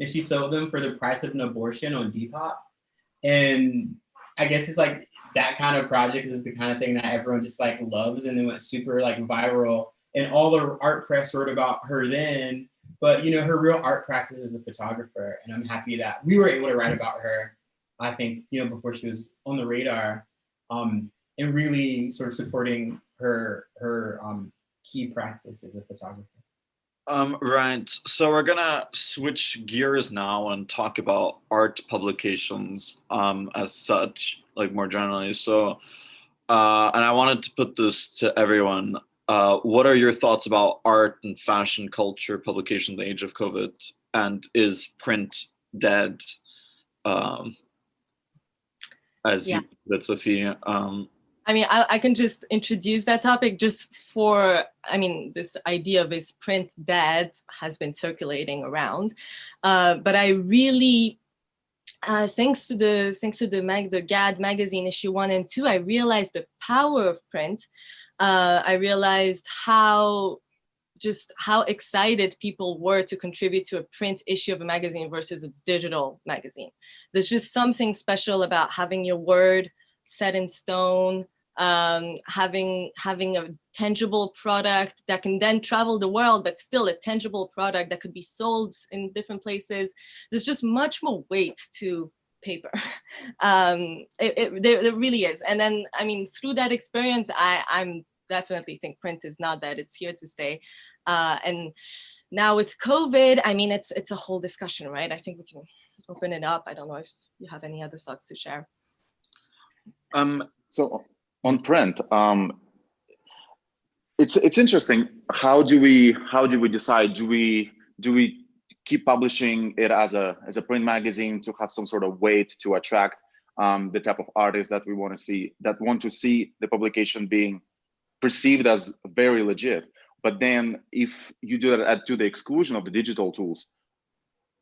and she sold them for the price of an abortion on Depop. And I guess it's like that kind of project is the kind of thing that everyone just like loves, and then went super like viral. And all the art press wrote about her then, but her real art practice is a photographer, and I'm happy that we were able to write about her. I think before she was on the radar, and really sort of supporting her key practice as a photographer. Right. So we're gonna switch gears now and talk about art publications as such, like more generally. So, and I wanted to put this to everyone. What are your thoughts about art and fashion culture publication in the age of COVID? And is print dead? As you put it, Sophie. I mean, I can just introduce that topic just for, this idea of is print dead has been circulating around. But I really, thanks to the GAD magazine issue 1 and 2, I realized the power of print. I realized how excited people were to contribute to a print issue of a magazine versus a digital magazine. There's just something special about having your word set in stone, having a tangible product that can then travel the world, but still a tangible product that could be sold in different places. There's just much more weight to paper. There really is. And then, through that experience, I'm definitely think print is not dead, it's here to stay. And now with COVID, it's a whole discussion, right? I think we can open it up. I don't know if you have any other thoughts to share. So on print, it's interesting. How do we decide? Do we keep publishing it as a print magazine to have some sort of weight to attract the type of artists that we want to see, that want to see the publication being perceived as very legit? But then if you do that to the exclusion of the digital tools,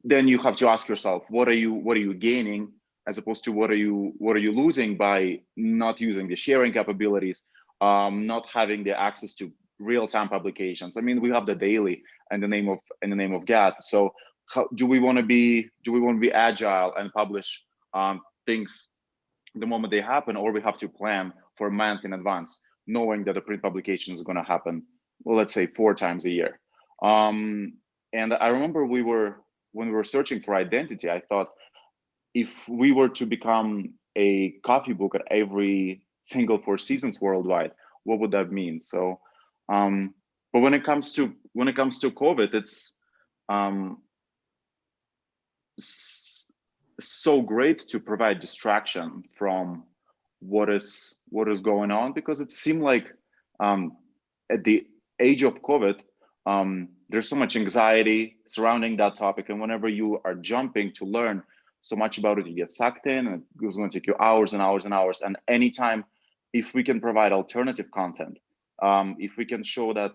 then you have to ask yourself, what are you gaining, as opposed to what are you losing by not using the sharing capabilities, not having the access to real-time publications? We have the daily in the name of GAD. So how do we want to be agile and publish things the moment they happen, or we have to plan for a month in advance, knowing that the print publication is going to happen, well, let's say 4 times a year? And I remember when we were searching for identity, I thought, if we were to become a coffee book at every single 4 seasons worldwide, what would that mean? So, but when it comes to COVID, it's so great to provide distraction from what is going on, because it seemed like at the age of COVID, there's so much anxiety surrounding that topic, and whenever you are jumping to learn so much about it, you get sucked in, and it's going to take you hours and hours and hours. And anytime, if we can provide alternative content, if we can show that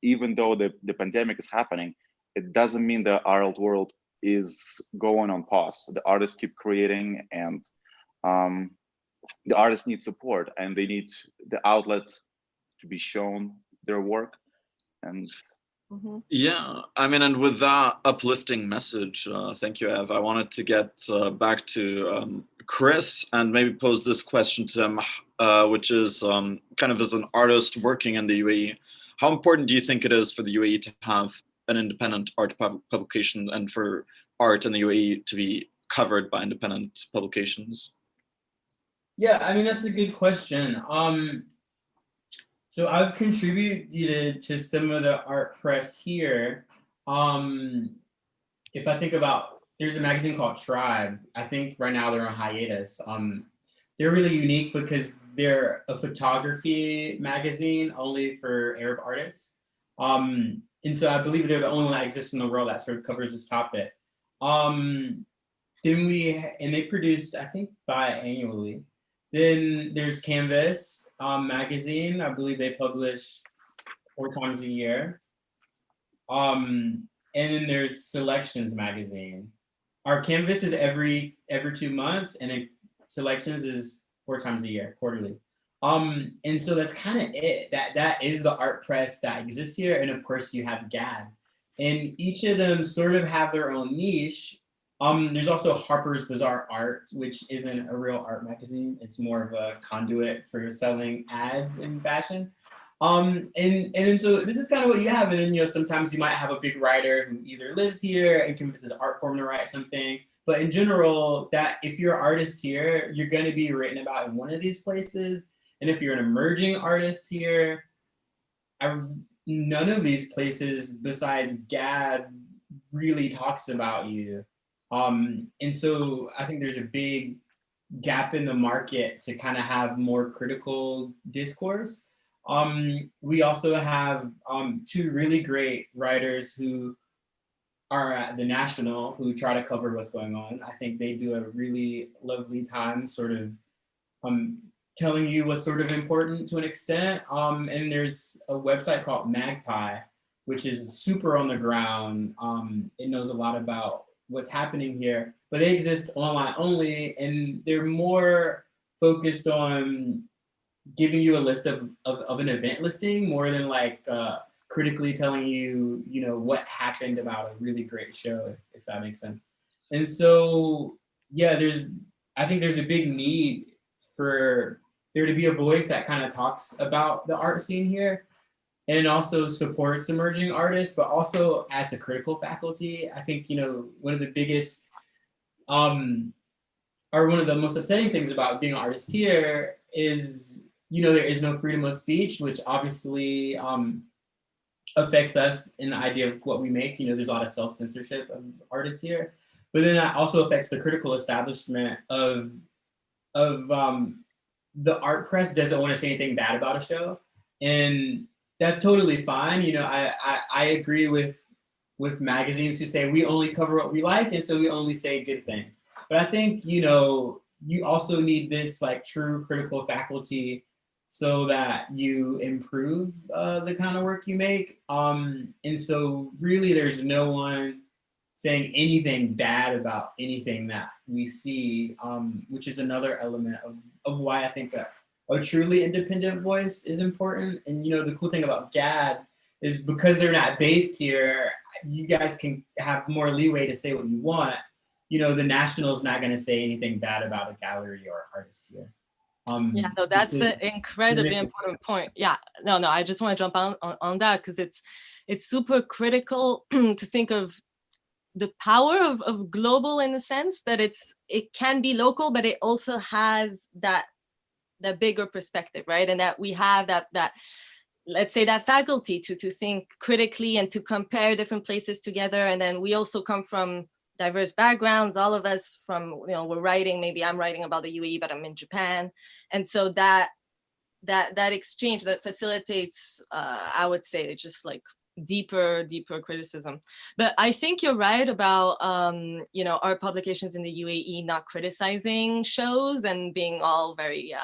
even though the pandemic is happening, it doesn't mean the art world is going on pause. The artists keep creating, and the artists need support, and they need the outlet to be shown their work. And yeah, and with that uplifting message, thank you, Ev. I wanted to get back to Chris and maybe pose this question to him, which is kind of as an artist working in the UAE, how important do you think it is for the UAE to have an independent art publication, and for art in the UAE to be covered by independent publications? Yeah, that's a good question. So I've contributed to some of the art press here. If I think about, there's a magazine called Tribe. I think right now they're on hiatus. They're really unique because they're a photography magazine only for Arab artists. And so I believe they're the only one that exists in the world that sort of covers this topic. Then they produced, I think, biannually. Then there's Canvas magazine. I believe they publish 4 times a year. And then there's Selections magazine. Our Canvas is every 2 months, and then Selections is 4 times a year, quarterly. And so that's kind of it. That is the art press that exists here. And of course you have GAD. and each of them sort of have their own niche. There's also Harper's Bazaar Art, which isn't a real art magazine. It's more of a conduit for selling ads in fashion. And then so this is kind of what you have. And then, you know, sometimes you might have a big writer who either lives here and convinces art form to write something. But in general, that if you're an artist here, you're going to be written about in one of these places. And if you're an emerging artist here, none of these places besides GAD really talks about you. And so I think there's a big gap in the market to kind of have more critical discourse. We also have two really great writers who are at the National who try to cover what's going on. I think they do a really lovely time sort of telling you what's sort of important to an extent. And there's a website called Magpie, which is super on the ground. It knows a lot about what's happening here, but they exist online only, and they're more focused on giving you a list of an event listing more than like critically telling you, you know, what happened about a really great show, if that makes sense. And so, yeah, I think there's a big need for there to be a voice that kind of talks about the art scene here and also supports emerging artists, but also as a critical faculty. I think, you know, one of the biggest or one of the most upsetting things about being an artist here is, you know, there is no freedom of speech, which obviously affects us in the idea of what we make. You know, there's a lot of self-censorship of artists here, but then that also affects the critical establishment of the art press doesn't want to say anything bad about a show, and that's totally fine. You know, I agree with magazines who say we only cover what we like, and so we only say good things. But I think, you know, you also need this like true critical faculty so that you improve the kind of work you make. And so really there's no one saying anything bad about anything that we see, which is another element of why I think a truly independent voice is important. And, you know, the cool thing about GAD is because they're not based here, you guys can have more leeway to say what you want. You know, the National is not going to say anything bad about a gallery or artist here. Yeah, no, that's an incredibly important point. Yeah, no, I just want to jump on that because it's super critical to think of the power of global in the sense that it can be local, but it also has that bigger perspective, right? And that we have that let's say that faculty to think critically and to compare different places together. And then we also come from diverse backgrounds, all of us from, you know, we're writing, maybe I'm writing about the UAE, but I'm in Japan. And so that exchange that facilitates, I would say, just like deeper criticism. But I think you're right about, you know, art publications in the UAE not criticizing shows and being all very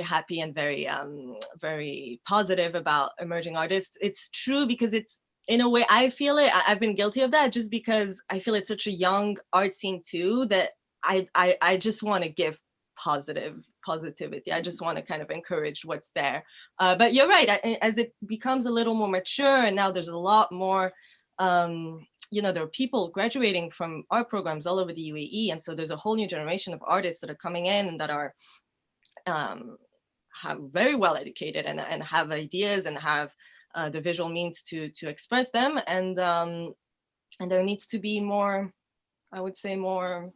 happy and very positive about emerging artists. It's true because it's, in a way, I feel it. I've been guilty of that just because I feel it's such a young art scene too that I just want to give positivity. I just want to kind of encourage what's there. But you're right. As it becomes a little more mature, and now there's a lot more. You know, there are people graduating from art programs all over the UAE, and so there's a whole new generation of artists that are coming in and that are have very well educated and have ideas and have the visual means to express them, and there needs to be more, I would say, more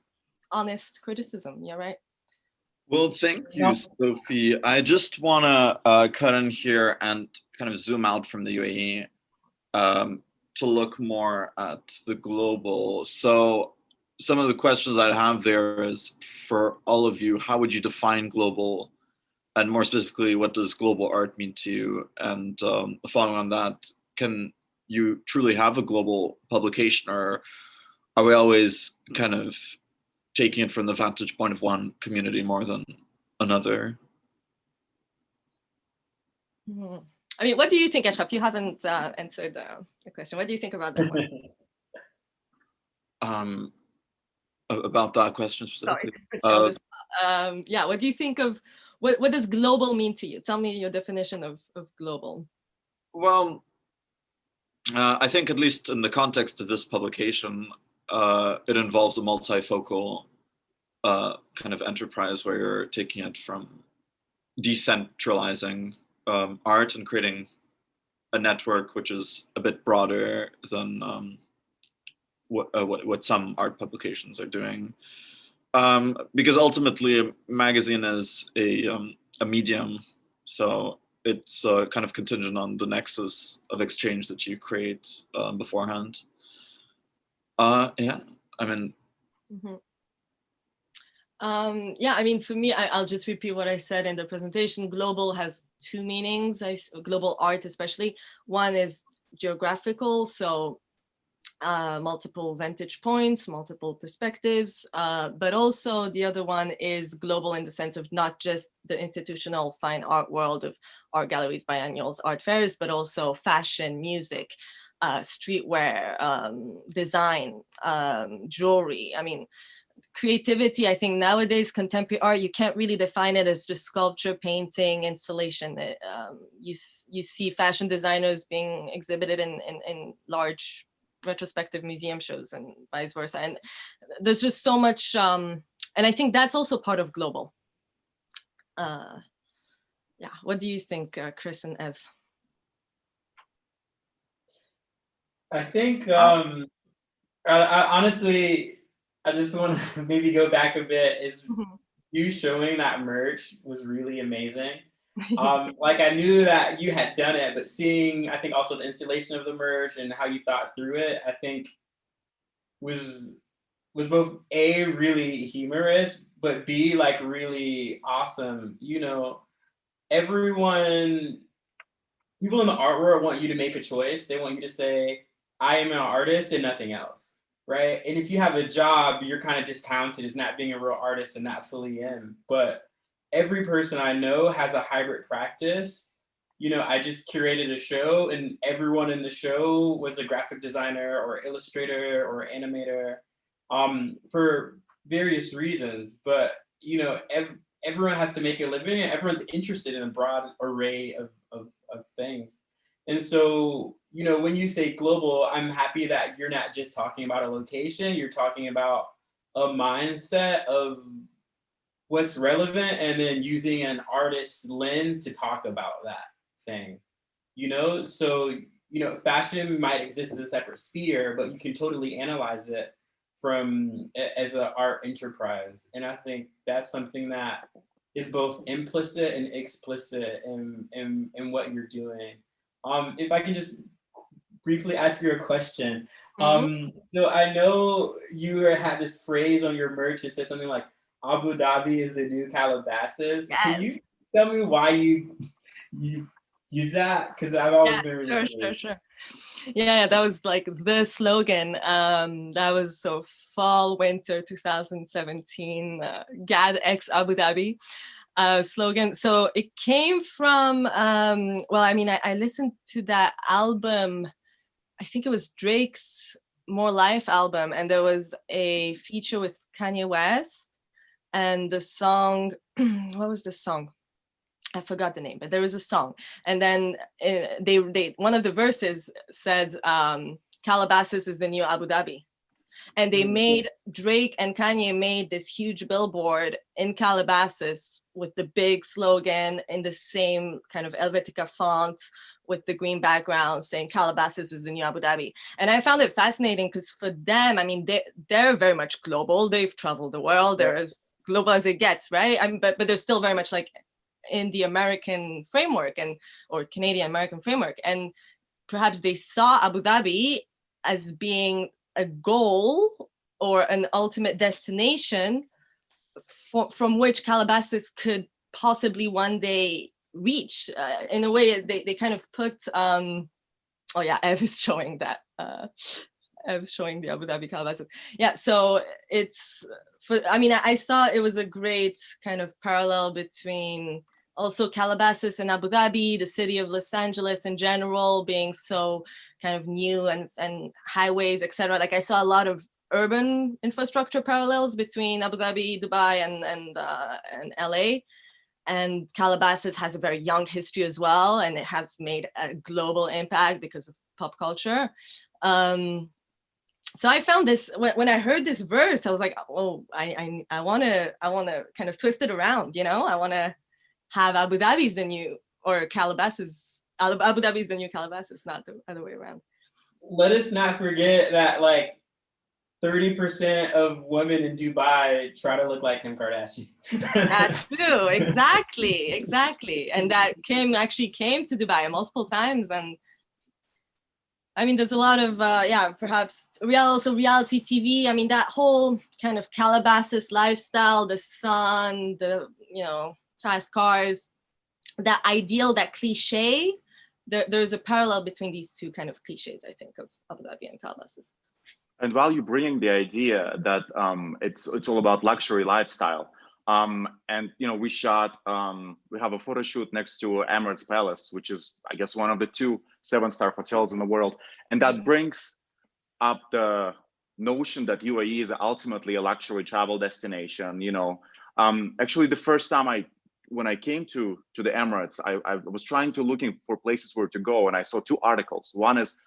honest criticism. Yeah, right. Well, thank you, Sophie. I just want to cut in here and kind of zoom out from the UAE to look more at the global. So some of the questions I have there is, for all of you, how would you define global? And more specifically, what does global art mean to you? And following on that, can you truly have a global publication, or are we always kind of taking it from the vantage point of one community more than another? I mean, what do you think, Ashraf? You haven't answered the question. What do you think about that one? About that question specifically? Yeah, what do you think of, what does global mean to you? Tell me your definition of global. Well, I think, at least in the context of this publication, it involves a multifocal kind of enterprise where you're taking it from decentralizing art and creating a network which is a bit broader than what some art publications are doing. Because ultimately a magazine is a medium, so it's kind of contingent on the nexus of exchange that you create beforehand. Yeah, I mean. Mm-hmm. Yeah, I mean, for me, I'll just repeat what I said in the presentation. Global has two meanings, global art especially. One is geographical, so multiple vantage points, multiple perspectives, but also the other one is global in the sense of not just the institutional fine art world of art galleries, biennials, art fairs, but also fashion, music, streetwear, design, jewelry. I mean, creativity, I think nowadays contemporary art, you can't really define it as just sculpture, painting, installation. You see fashion designers being exhibited in large retrospective museum shows and vice versa. And there's just so much, and I think that's also part of global. Yeah, what do you think, Chris and Ev? I think, honestly, I just want to maybe go back a bit. Is you showing that merch was really amazing. Like I knew that you had done it, but seeing, I think also the installation of the merch and how you thought through it, I think was both A, really humorous, but B, like really awesome. You know, people in the art world want you to make a choice. They want you to say, I am an artist and nothing else, right? And if you have a job, you're kind of discounted as not being a real artist and not fully in. But every person I know has a hybrid practice. You know, I just curated a show and everyone in the show was a graphic designer or illustrator or animator for various reasons. But, you know, everyone has to make a living and everyone's interested in a broad array of things. And so, you know, when you say global, I'm happy that you're not just talking about a location, you're talking about a mindset of what's relevant and then using an artist's lens to talk about that thing, you know? So, you know, fashion might exist as a separate sphere, but you can totally analyze it from as an art enterprise. And I think that's something that is both implicit and explicit in what you're doing. If I can just briefly ask you a question. So I know you had this phrase on your merch. It said something like, Abu Dhabi is the new Calabasas. Yes. Can you tell me why you use that? Because I've always been really curious. Sure. Yeah, that was like the slogan. That was so fall, winter 2017, GAD X Abu Dhabi slogan. So it came from, well, I mean, I listened to that album, I think it was Drake's More Life album, and there was a feature with Kanye West, and the song, what was the song? I forgot the name, but there was a song. And then they one of the verses said, Calabasas is the new Abu Dhabi. And they made, Drake and Kanye made this huge billboard in Calabasas with the big slogan in the same kind of Helvetica font with the green background saying Calabasas is the new Abu Dhabi. And I found it fascinating because for them, I mean, they're very much global. They've traveled the world. They're as global as it gets, right? I mean, but they're still very much like in the American framework or Canadian American framework. And perhaps they saw Abu Dhabi as being a goal or an ultimate destination from which Calabasas could possibly one day reach. In a way, they kind of put, oh yeah, Ev is showing that. Ev's showing the Abu Dhabi Calabasas. Yeah, so it's, I mean, I thought it was a great kind of parallel between also Calabasas and Abu Dhabi, the city of Los Angeles in general being so kind of new and highways, etc. Like I saw a lot of urban infrastructure parallels between Abu Dhabi, Dubai, and LA. And Calabasas has a very young history as well, and it has made a global impact because of pop culture. So I found this when I heard this verse, I was like, oh, I want to kind of twist it around, you know. I want to have Abu Dhabi's the new, or Calabasas. Abu Dhabi's the new Calabasas, not the other way around. Let us not forget that like 30% of women in Dubai try to look like Kim Kardashian. That's true, exactly. And that actually came to Dubai multiple times, and I mean, there's a lot of, perhaps also reality TV. I mean, that whole kind of Calabasas lifestyle, the sun, the, fast cars, that ideal, that cliche, there's a parallel between these two kind of cliches, I think, of Abu Dhabi and Calabasas. And while you're bringing the idea that it's all about luxury lifestyle, and we shot, we have a photo shoot next to Emirates Palace, which is, I guess, one of the 2 7-star hotels in the world, and that brings up the notion that UAE is ultimately a luxury travel destination. Actually, the first time when I came to the Emirates, I was trying to looking for places where to go, and I saw 2 articles. One is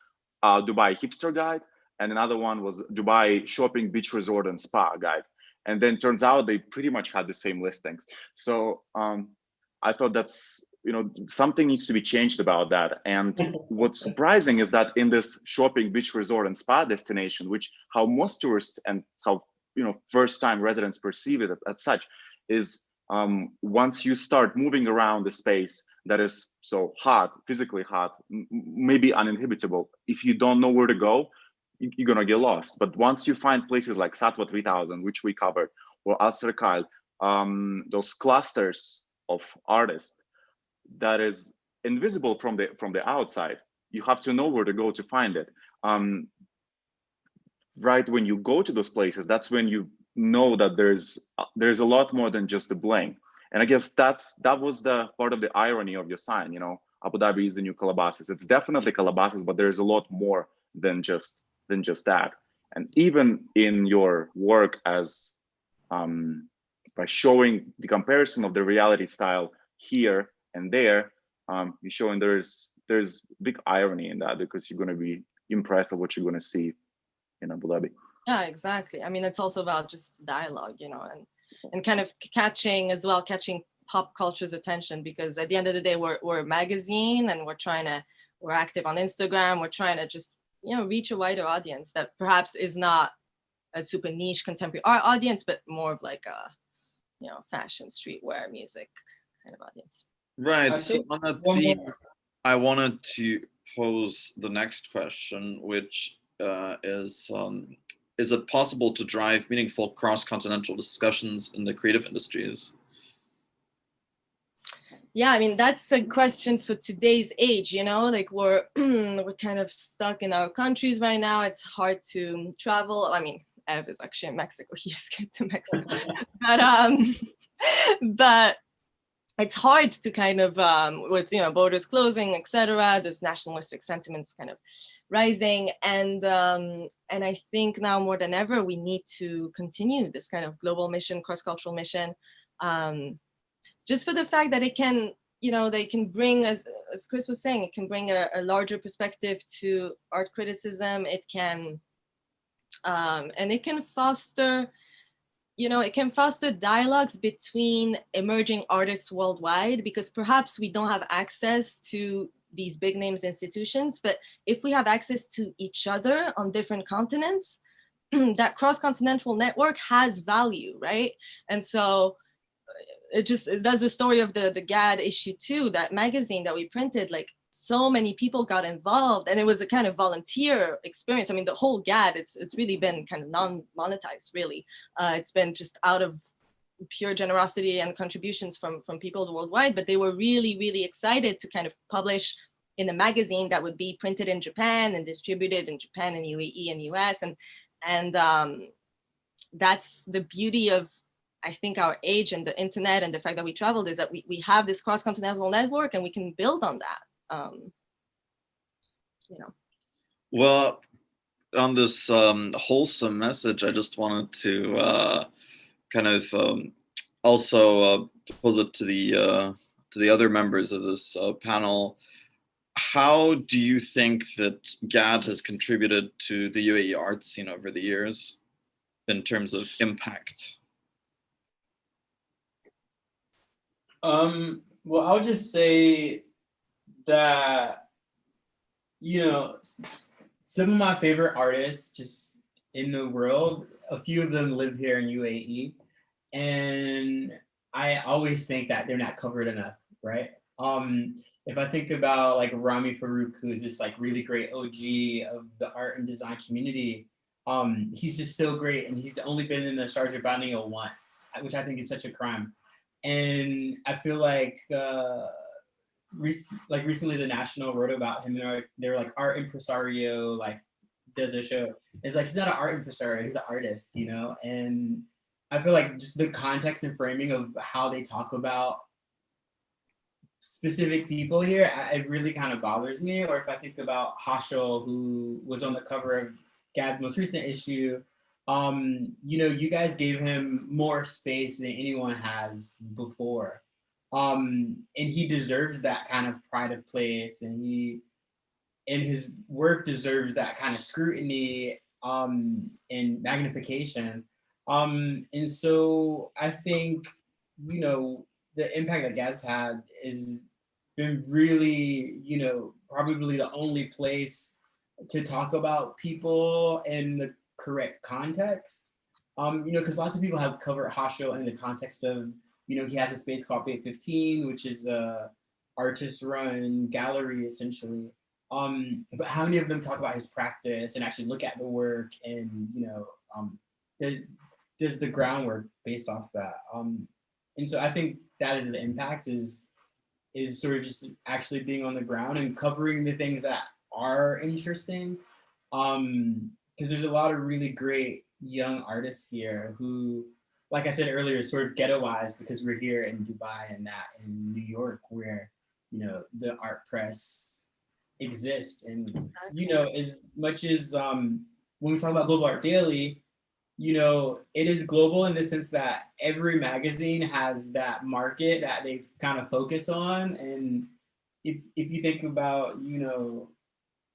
Dubai Hipster Guide, and another one was Dubai Shopping, Beach Resort and Spa Guide. And then turns out they pretty much had the same listings. So I thought that's, something needs to be changed about that. And what's surprising is that in this shopping, beach resort and spa destination, which how most tourists and how, first time residents perceive it as such, is once you start moving around the space that is so hot, physically hot, maybe uninhabitable, if you don't know where to go, you're gonna get lost. But once you find places like Satwa 3000, which we covered, or Al Serkal, those clusters of artists that is invisible from the outside, you have to know where to go to find it. Right when you go to those places, that's when you know that there's a lot more than just the bling. And I guess that was the part of the irony of your sign. Abu Dhabi is the new Calabasas. It's definitely Calabasas, but there's a lot more than just that. And even in your work as by showing the comparison of the reality style here and there, you're showing there's big irony in that, because you're going to be impressed with what you're going to see in Abu Dhabi. Yeah, exactly. I mean, it's also about just dialogue, and kind of catching pop culture's attention, because at the end of the day, we're a magazine, and we're active on Instagram. We're trying to just reach a wider audience that perhaps is not a super niche contemporary art audience, but more of like a fashion, streetwear, music kind of audience. Right. So on that theme, I wanted to pose the next question, which is it possible to drive meaningful cross-continental discussions in the creative industries? Yeah, I mean, that's a question for today's age, like we're kind of stuck in our countries right now. It's hard to travel. I mean, Ev is actually in Mexico. He escaped to Mexico. but it's hard to kind of, with, borders closing, etc. There's nationalistic sentiments kind of rising. And I think now more than ever, we need to continue this kind of global mission, cross-cultural mission, just for the fact that it can, they can bring, as Chris was saying, it can bring a larger perspective to art criticism. It can, and it can foster, it can foster dialogues between emerging artists worldwide, because perhaps we don't have access to these big names institutions, but if we have access to each other on different continents, that cross-continental network has value, right? And so that's the story of the GAD issue 2, that magazine that we printed. Like, so many people got involved, and it was a kind of volunteer experience. I mean, the whole GAD, it's really been kind of non-monetized, really. It's been just out of pure generosity and contributions from people worldwide, but they were really, really excited to kind of publish in a magazine that would be printed in Japan and distributed in Japan and UAE and US. And that's the beauty of, I think, our age and the internet and the fact that we traveled, is that we have this cross-continental network, and we can build on that. Well, on this wholesome message, I just wanted to kind of also pose it to the other members of this panel. how do you think that GAD has contributed to the UAE art scene over the years in terms of impact? Well, I'll just say that, you know, some of my favorite artists just in the world, a few of them live here in UAE, and I always think that they're not covered enough, right? If I think about like Rami Farouk, who is this like really great OG of the art and design community, he's just so great, and he's only been in the Sharjah Biennial once, which I think is such a crime. And I feel like recently the National wrote about him. They were like art impresario, like does a show. It's like he's not an art impresario, he's an artist, you know. And I feel like just the context and framing of how they talk about specific people here, it really kind of bothers me. Or if I think about Hashel, who was on the cover of GAD's most recent issue, you know, you guys gave him more space than anyone has before. And he deserves that kind of pride of place, and his work deserves that kind of scrutiny and magnification. And so I think, you know, the impact that GAD's had is been really, you know, probably the only place to talk about people in the correct context. You know, because lots of people have covered Hashel in the context of, you know, he has a space called Bay 15, which is a artist-run gallery essentially. But how many of them talk about his practice and actually look at the work and, you know, does the groundwork based off that? And so I think that is the impact is sort of just actually being on the ground and covering the things that are interesting. Because there's a lot of really great young artists here who, like I said earlier, sort of ghettoized because we're here in Dubai and not in New York, where, you know, the art press exists. And, you know, as much as when we talk about Global Art Daily, you know, it is global in the sense that every magazine has that market that they kind of focus on. And if you think about, you know,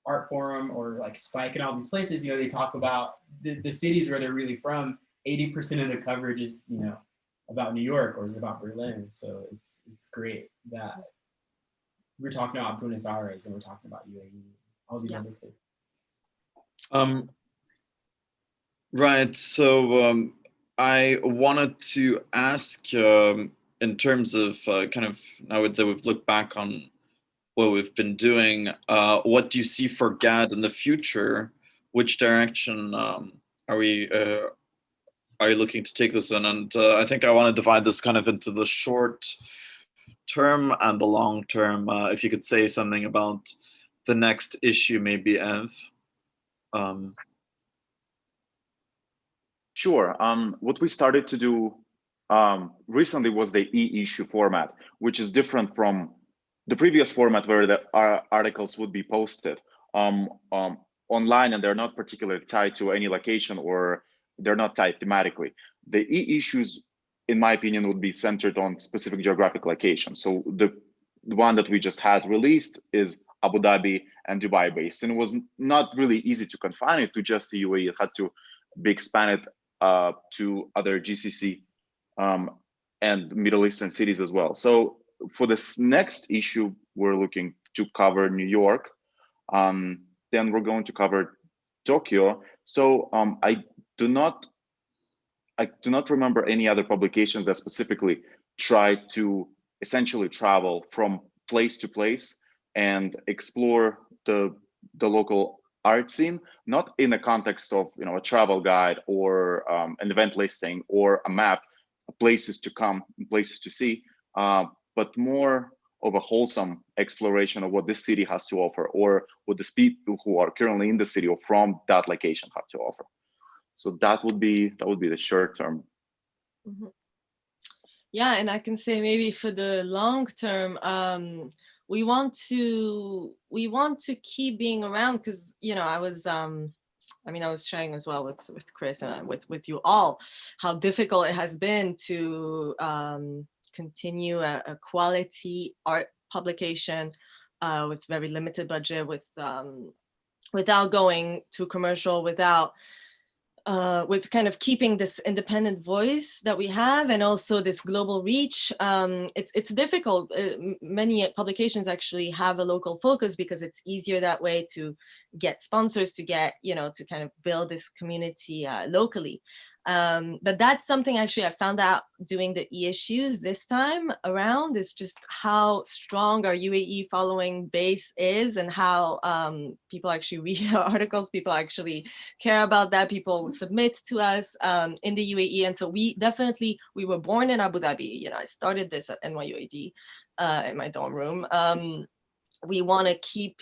Art Forum or like Spike and all these places, you know, they talk about the cities where they're really from. 80% of the coverage is, you know, about New York or is about Berlin. So it's great that we're talking about Buenos Aires and we're talking about UAE, all these other places. Right. So I wanted to ask, in terms of kind of now that we've looked back on what we've been doing, what do you see for GAD in the future? Which direction are you looking to take this in? And I think I want to divide this kind of into the short term and the long term. If you could say something about the next issue, maybe, Ev. Sure. What we started to do recently was the e-issue format, which is different from the previous format where the articles would be posted online, and they're not particularly tied to any location, or they're not tied thematically. The e-issues, in my opinion, would be centered on specific geographic locations. So the one that we just had released is Abu Dhabi and Dubai based, and it was not really easy to confine it to just the UAE. It had to be expanded to other GCC and Middle Eastern cities as well. So for this next issue, we're looking to cover New York. Then we're going to cover Tokyo. So I do not remember any other publications that specifically try to essentially travel from place to place and explore the local art scene, not in the context of, you know, a travel guide or an event listing or a map, places to come, places to see, but more of a wholesome exploration of what this city has to offer, or what the people who are currently in the city or from that location have to offer. So that would be the short term. Mm-hmm. Yeah, and I can say maybe for the long term, we want to keep being around, because, you know, I was sharing as well with Chris and with you all how difficult it has been to continue a quality art publication with very limited budget, without going too commercial, with kind of keeping this independent voice that we have, and also this global reach. It's difficult. Many publications actually have a local focus because it's easier that way to get sponsors, to get, to kind of build this community locally. But that's something actually I found out doing the e-issues this time around, is just how strong our UAE following base is, and how people actually read our articles, people actually care about that, people submit to us in the UAE. And so we were born in Abu Dhabi. I started this at NYUAD in my dorm room. We want to keep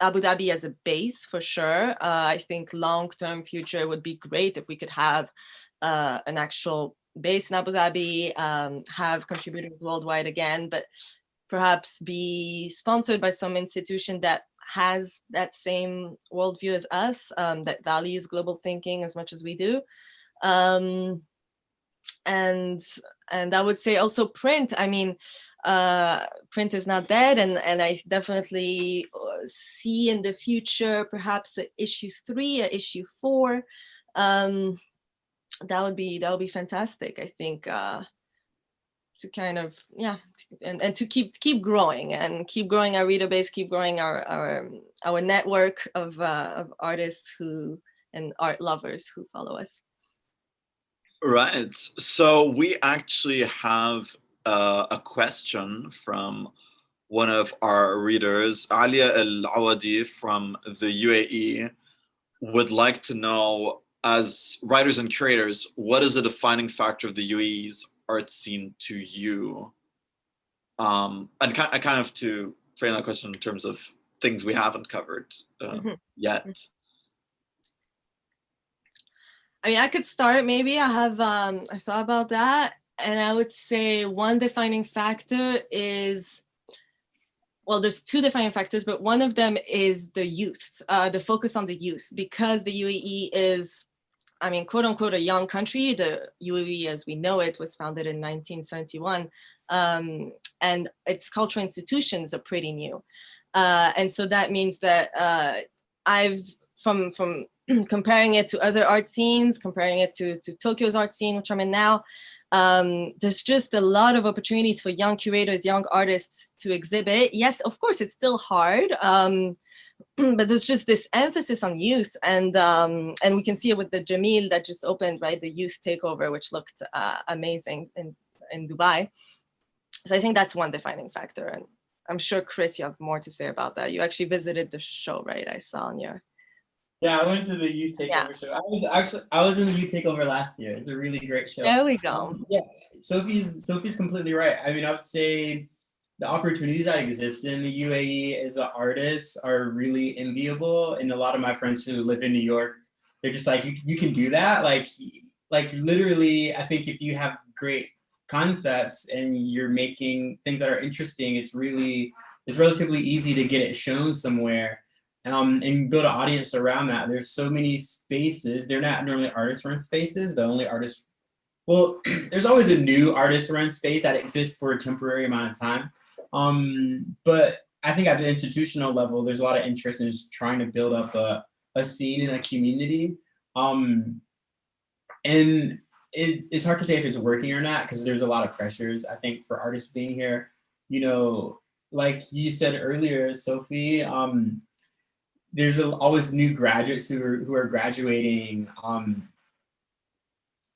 Abu Dhabi as a base for sure. I think long-term future would be great if we could have an actual base in Abu Dhabi, have contributors worldwide again, but perhaps be sponsored by some institution that has that same worldview as us, that values global thinking as much as we do. And I would say also print. I mean, print is not dead, and I definitely see in the future perhaps a issue 3, a issue 4. That would be fantastic, I think, to kind of, and to keep growing our reader base, keep growing our network of artists and art lovers who follow us. Right. So we actually have a question from one of our readers, Alia Al-Awadi from the UAE, would like to know, as writers and curators, what is the defining factor of the UAE's art scene to you? And kind of to frame that question in terms of things we haven't covered yet. I mean, I could start maybe. I thought about that. And I would say one defining factor is, well, there's 2 defining factors, but one of them is the youth, the focus on the youth, because the UAE is, I mean, quote unquote, a young country. The UAE as we know it was founded in 1971, and its cultural institutions are pretty new. And so that means that from comparing it to other art scenes, comparing it to Tokyo's art scene, which I'm in now, there's just a lot of opportunities for young curators, young artists to exhibit. Yes, of course, it's still hard, but there's just this emphasis on youth, and we can see it with the Jamil that just opened, right? The youth takeover, which looked amazing in Dubai. So I think that's one defining factor, and I'm sure, Chris, you have more to say about that. You actually visited the show, right? I saw on your... Yeah, I went to the Youth Takeover show. I was in the Youth Takeover last year. It's a really great show. There we go. Yeah, Sophie's completely right. I mean, I would say the opportunities that exist in the UAE as an artist are really enviable. And a lot of my friends who live in New York, they're just like, you can do that. Like literally, I think if you have great concepts and you're making things that are interesting, it's relatively easy to get it shown somewhere. And build an audience around that. There's so many spaces. They're not normally artist-run spaces. The only artist, well, there's always a new artist-run space that exists for a temporary amount of time. But I think at the institutional level, there's a lot of interest in just trying to build up a scene and a community. And it's hard to say if it's working or not, because there's a lot of pressures, I think, for artists being here. Like you said earlier, Sophie, there's always new graduates who are graduating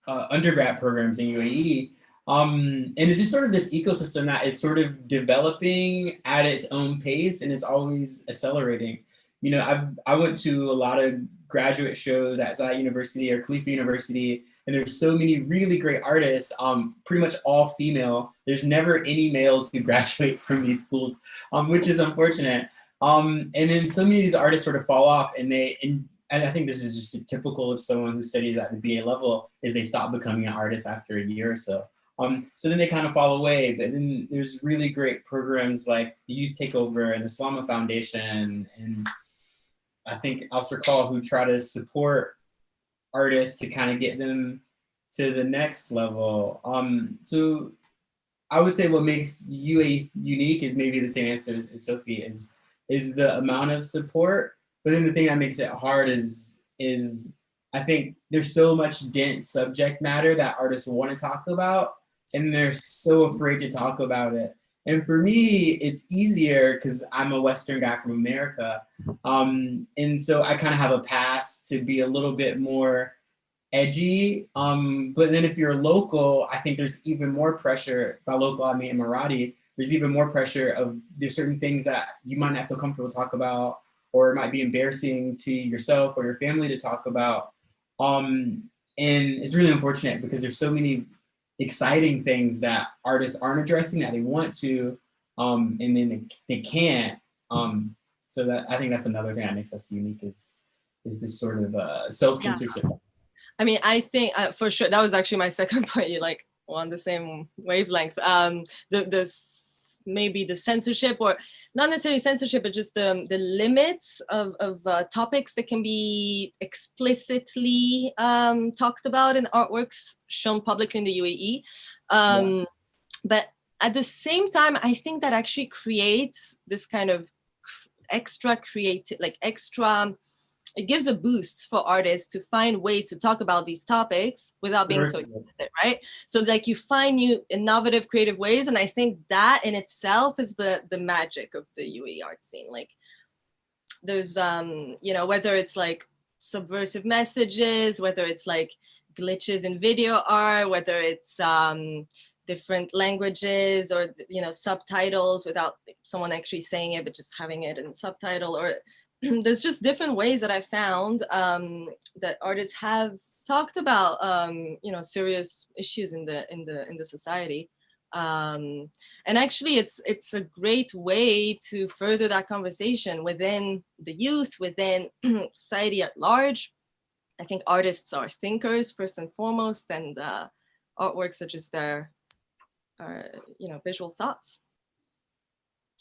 undergrad programs in UAE. And it's just sort of this ecosystem that is sort of developing at its own pace, and it's always accelerating. I went to a lot of graduate shows at Zayed University or Khalifa University, and there's so many really great artists, pretty much all female. There's never any males who graduate from these schools, which is unfortunate. And then so many of these artists sort of fall off, and I think this is just typical of someone who studies at the BA level, is they stop becoming an artist after a year or so. So then they kind of fall away, but then there's really great programs like the Youth Takeover and the Salama Foundation, and I think Al Call, who try to support artists to kind of get them to the next level. So I would say what makes UAE unique is maybe the same answer as Sophie is the amount of support. But then the thing that makes it hard is I think there's so much dense subject matter that artists want to talk about, and they're so afraid to talk about it. And for me, it's easier because I'm a Western guy from America. And so I kind of have a pass to be a little bit more edgy. But then if you're local, I think there's even more pressure. By local, I mean Emirati. There's even more pressure of there's certain things that you might not feel comfortable to talk about, or it might be embarrassing to yourself or your family to talk about. And it's really unfortunate because there's so many exciting things that artists aren't addressing that they want to, and then they can't. So that I think that's another thing that makes us unique is this sort of self-censorship. Yeah. I mean, I think for sure that was actually my second point. You like on the same wavelength. Maybe the censorship, or not necessarily censorship, but just the limits of topics that can be explicitly talked about in artworks shown publicly in the UAE. But at the same time, I think that actually creates this kind of extra creative, like extra, it gives a boost for artists to find ways to talk about these topics without being so explicit, right? So like you find new innovative creative ways, and I think that in itself is the magic of the UAE art scene. Like there's you know, whether it's like subversive messages, whether it's like glitches in video art, whether it's different languages, or you know, subtitles without someone actually saying it but just having it in subtitle, or there's just different ways that I found that artists have talked about you know, serious issues in the society, and actually it's a great way to further that conversation within the youth, within society at large. I think artists are thinkers first and foremost, and artworks are just their you know, visual thoughts.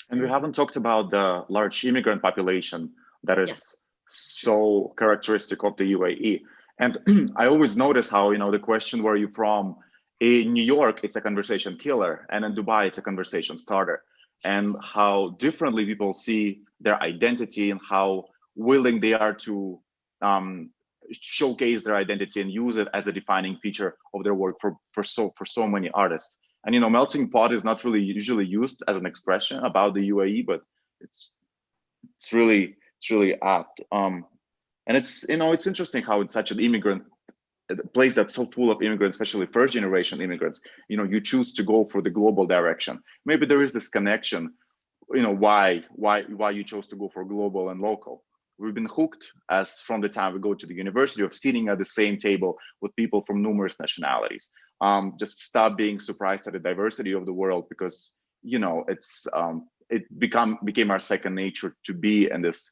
And we haven't talked about the large immigrant population that is so characteristic of the UAE. And I always notice how, you know, the question, where are you from? In New York, it's a conversation killer. And in Dubai, it's a conversation starter. And how differently people see their identity, and how willing they are to showcase their identity and use it as a defining feature of their work for so many artists. And, you know, melting pot is not really usually used as an expression about the UAE, but it's really apt. And it's, you know, it's interesting how it's such an immigrant place that's so full of immigrants, especially first generation immigrants, you know, you choose to go for the global direction. Maybe there is this connection, you know, why you chose to go for global and local. We've been hooked, as from the time we go to the university, of sitting at the same table with people from numerous nationalities. Just stop being surprised at the diversity of the world, because, you know, it's it became our second nature to be in this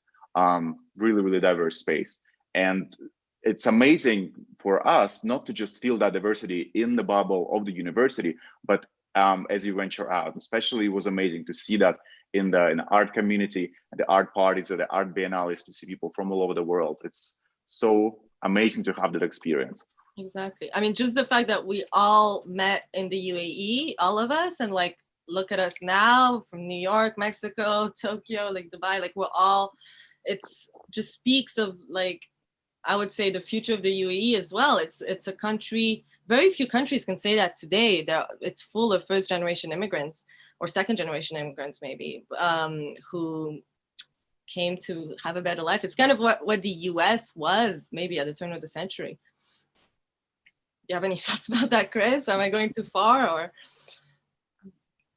really diverse space. And it's amazing for us not to just feel that diversity in the bubble of the university, but as you venture out. Especially, it was amazing to see that in the art community, the art parties, or the art biennales, to see people from all over the world. It's so amazing to have that experience. Exactly. I mean, just the fact that we all met in the UAE, all of us, and like, look at us now from New York, Mexico, Tokyo, like Dubai, like we're all, it's just speaks of, like, I would say the future of the UAE as well. It's a country, very few countries can say that today. It's full of first generation immigrants, or second generation immigrants maybe, who came to have a better life. It's kind of what the US was maybe at the turn of the century. Do you have any thoughts about that, Chris? Am I going too far, or?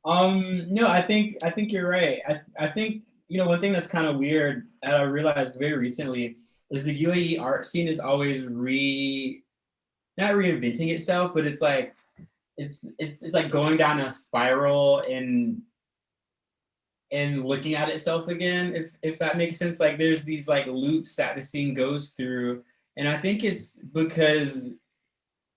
No, I think you're right. I think, you know, one thing that's kind of weird that I realized very recently is the UAE art scene is always not reinventing itself, but it's like it's like going down a spiral and looking at itself again, if that makes sense. Like there's these like loops that the scene goes through, and I think it's because,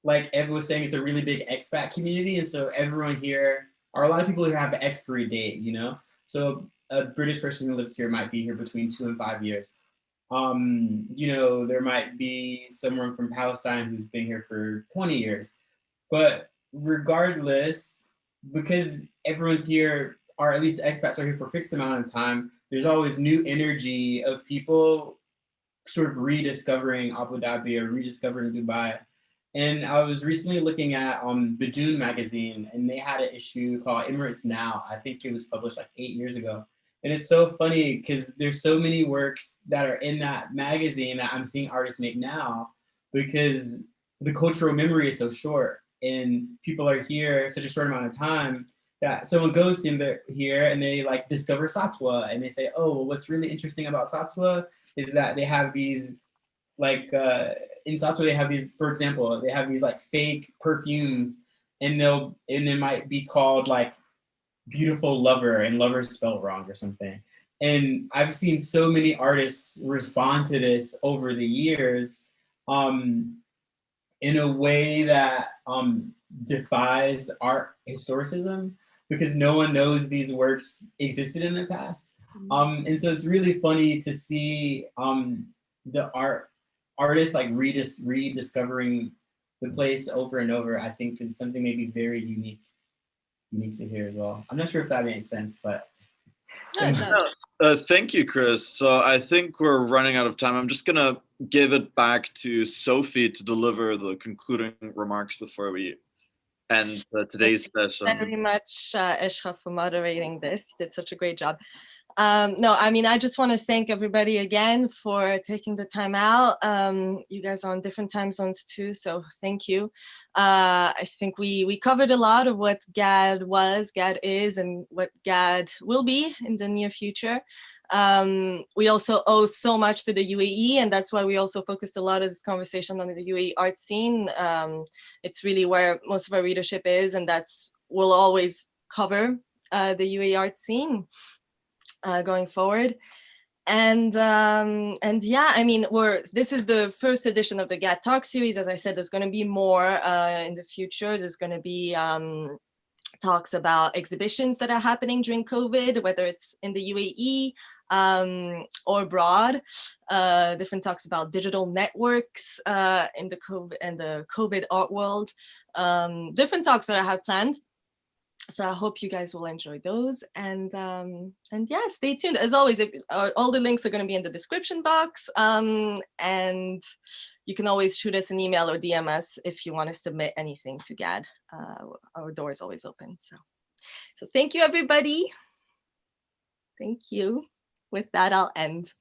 like Ed was saying, it's a really big expat community, and so everyone here are a lot of people who have an expiry date, you know. So a British person who lives here might be here between 2 and 5 years. You know, there might be someone from Palestine who's been here for 20 years. But regardless, because everyone's here, or at least expats are here for a fixed amount of time, there's always new energy of people sort of rediscovering Abu Dhabi or rediscovering Dubai. And I was recently looking at the Dune magazine, and they had an issue called Emirates Now. I think it was published like 8 years ago. And it's so funny because there's so many works that are in that magazine that I'm seeing artists make now, because the cultural memory is so short and people are here such a short amount of time that someone goes in there here and they like discover Satwa and they say, oh, well, what's really interesting about Satwa is that they have these like in Satwa they have these, for example, they have these like fake perfumes, and it might be called like beautiful lover, and lover spelled wrong or something. And I've seen so many artists respond to this over the years in a way that defies art historicism, because no one knows these works existed in the past. And so it's really funny to see the artists like rediscovering the place over and over. I think is something maybe very unique to hear as well. I'm not sure if that makes sense, but thank you, Chris. So I think we're running out of time. I'm just gonna give it back to Sophie to deliver the concluding remarks before we end today's session. Thank you very much, Ashraf, for moderating this. You did such a great job. No, I mean, I just want to thank everybody again for taking the time out. You guys are on different time zones too, so thank you. I think we covered a lot of what GAD was, GAD is, and what GAD will be in the near future. We also owe so much to the UAE, and that's why we also focused a lot of this conversation on the UAE art scene. It's really where most of our readership is, and we'll always cover the UAE art scene going forward. And yeah, I mean, this is the first edition of the GAD Talk Series. As I said, there's going to be more in the future. There's going to be talks about exhibitions that are happening during COVID, whether it's in the UAE or abroad. Different talks about digital networks in the COVID art world. Different talks that I have planned. So I hope you guys will enjoy those, and yeah, stay tuned. As always, all the links are going to be in the description box, and you can always shoot us an email or DM us if you want to submit anything to GAD. Our door is always open. So thank you, everybody. Thank you. With that, I'll end.